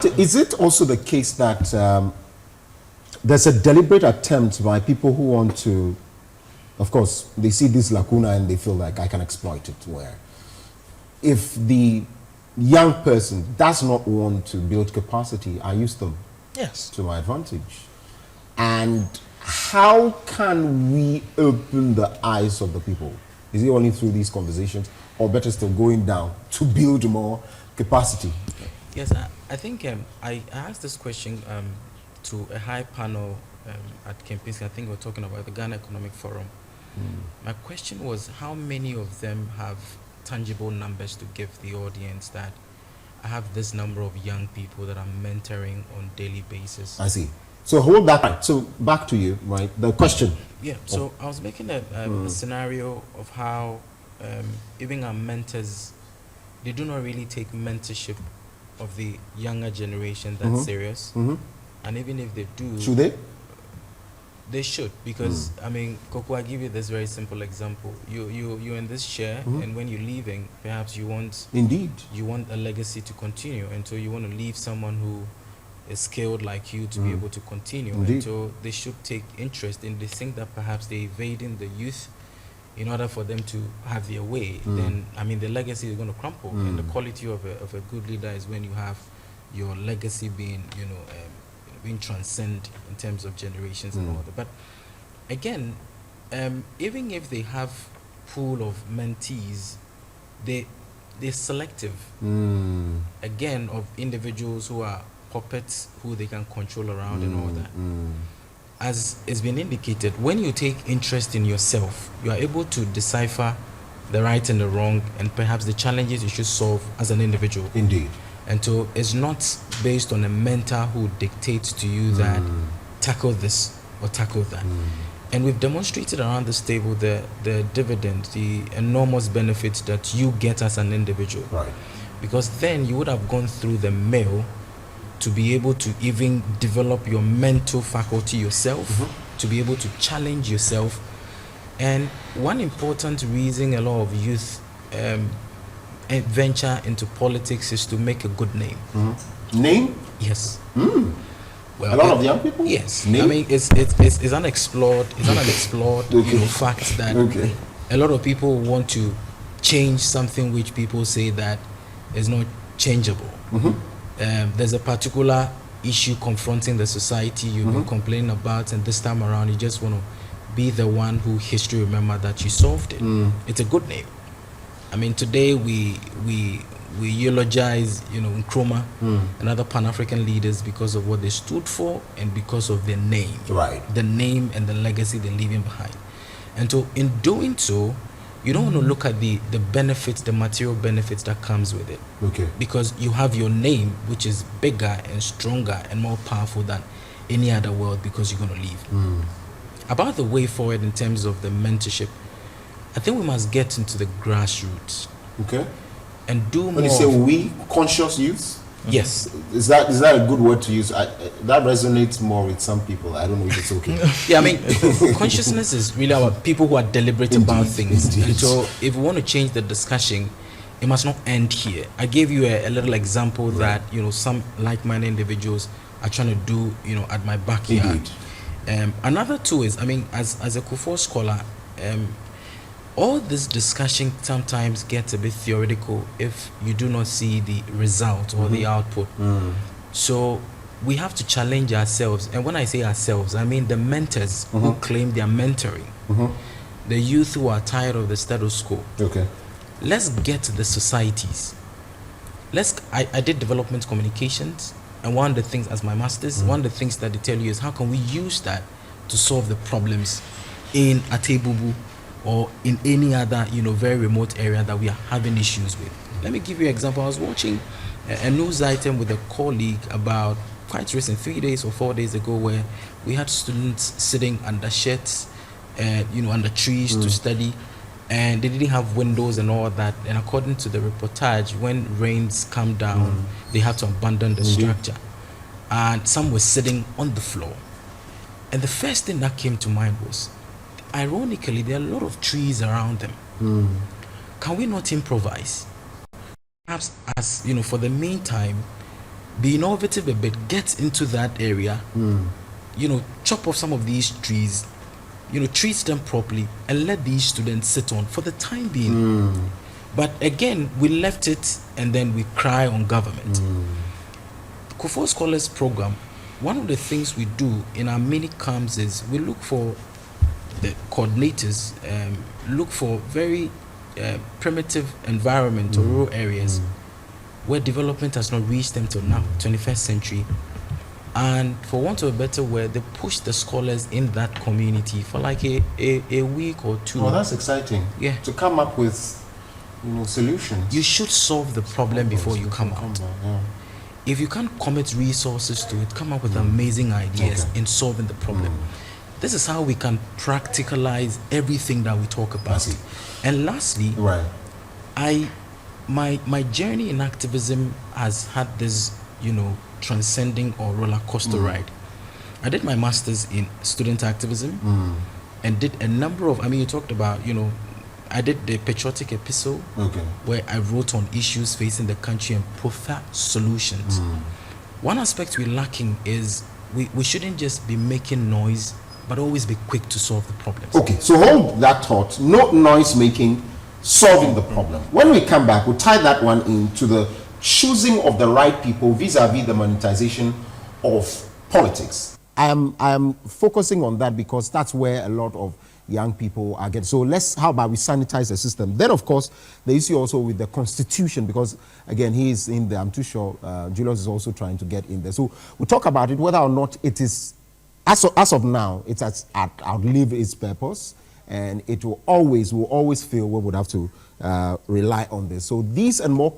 Is it also the case that there's a deliberate attempt by people who want to, of course, they see this lacuna and they feel like I can exploit it, where if the young person does not want to build capacity, I use them to my advantage. And how can we open the eyes of the people? Is it only through these conversations, or better still going down to build more capacity? Yes, I think I asked this question to a high panel at Kempinski. I think we're talking about the Ghana Economic Forum. My question was, how many of them have tangible numbers to give the audience that I have this number of young people that I'm mentoring on daily basis? I see. So hold that right. So back to you, right? The question. Yeah. So I was making a scenario of how even our mentors, they do not really take mentorship of the younger generation that's serious. And even if they do, should they? They should, because I mean, Coco, I give you this very simple example. You're in this chair, and when you're leaving, perhaps you want a legacy to continue, and so you want to leave someone who is skilled like you to be able to continue. And so they should take interest in this thing that perhaps they're evading the youth in order for them to have their way. Then I mean, the legacy is going to crumple, and the quality of a good leader is when you have your legacy being being transcend in terms of generations and all that. But again, even if they have pool of mentees, they're selective again of individuals who are puppets who they can control around and all that. As it's been indicated, when you take interest in yourself, you are able to decipher the right and the wrong, and perhaps the challenges you should solve as an individual. Indeed. And so it's not based on a mentor who dictates to you that tackle this or tackle that. And we've demonstrated around this table the dividend, the enormous benefits that you get as an individual. Right. Because then you would have gone through the mill to be able to even develop your mental faculty yourself, to be able to challenge yourself. And one important reason a lot of youth venture into politics is to make a good name. Name? Yes. Well, a lot of young people? Yes. Name? I mean, it's unexplored. It's an unexplored fact that a lot of people want to change something which people say that is not changeable. There's a particular issue confronting the society you've been complaining about, and this time around you just want to be the one who history remember that you solved it. It's a good name. I mean, today we eulogize, Nkrumah and other Pan-African leaders because of what they stood for and because of their name. Right. The name and the legacy they're leaving behind. And so in doing so, you don't want to look at the benefits, the material benefits that comes with it. Okay. Because you have your name, which is bigger and stronger and more powerful than any other world, because you're going to leave. About the way forward in terms of the mentorship, I think we must get into the grassroots. Okay. And do more. When you say we, conscious youth? Yes. Is that a good word to use? That resonates more with some people. I don't know if it's okay. Yeah, I mean, consciousness is really about people who are deliberate about things. And so if we want to change the discussion, it must not end here. I gave you a little example that, some like-minded individuals are trying to do, at my backyard. Another too is, I mean, as a Kufuor scholar, all this discussion sometimes gets a bit theoretical if you do not see the result or the output. So we have to challenge ourselves. And when I say ourselves, I mean the mentors who claim they are mentoring, the youth who are tired of the status quo. Okay. Let's get to the societies. I did development communications, and one of the things as my masters, one of the things that they tell you is how can we use that to solve the problems in Atebubu or in any other, very remote area that we are having issues with. Let me give you an example. I was watching a news item with a colleague about quite recent, 3 days or 4 days ago, where we had students sitting under sheds, under trees to study, and they didn't have windows and all that. And according to the reportage, when rains come down, they have to abandon the structure. And some were sitting on the floor. And the first thing that came to mind was, ironically, there are a lot of trees around them. Can we not improvise? Perhaps, as for the meantime, be innovative a bit, get into that area, you know, chop off some of these trees, you know, treat them properly, and let these students sit on for the time being. But again, we left it, and then we cry on government. Kufuor Scholars Program, one of the things we do in our mini camps is we look for the coordinators, look for very primitive environment or rural areas where development has not reached them till now, 21st century. And for want of a better word, they push the scholars in that community for like a week or two. Oh, that's exciting. Yeah. To come up with, you know, solutions. You should solve the problem before you come out. Yeah. If you can't commit resources to it, come up with amazing ideas in solving the problem. This is how we can practicalize everything that we talk about. And lastly, my journey in activism has had this, you know, transcending or roller coaster ride. I did my master's in student activism and did a number of, I mean, you talked about, you know, I did the patriotic epistle where I wrote on issues facing the country and prefer solutions. One aspect we're lacking is we shouldn't just be making noise, but always be quick to solve the problems. Okay, so hold that thought. No noise making, solving the problem. When we come back, we'll tie that one into the choosing of the right people vis-a-vis the monetization of politics. I am focusing on that because that's where a lot of young people are getting. So how about we sanitize the system? Then, of course, the issue also with the constitution, because again, he is in there. I'm too sure Julius is also trying to get in there. So we'll talk about it, whether or not it is, as of now, it has outlived its purpose, and it will always feel we would have to rely on this. So these and more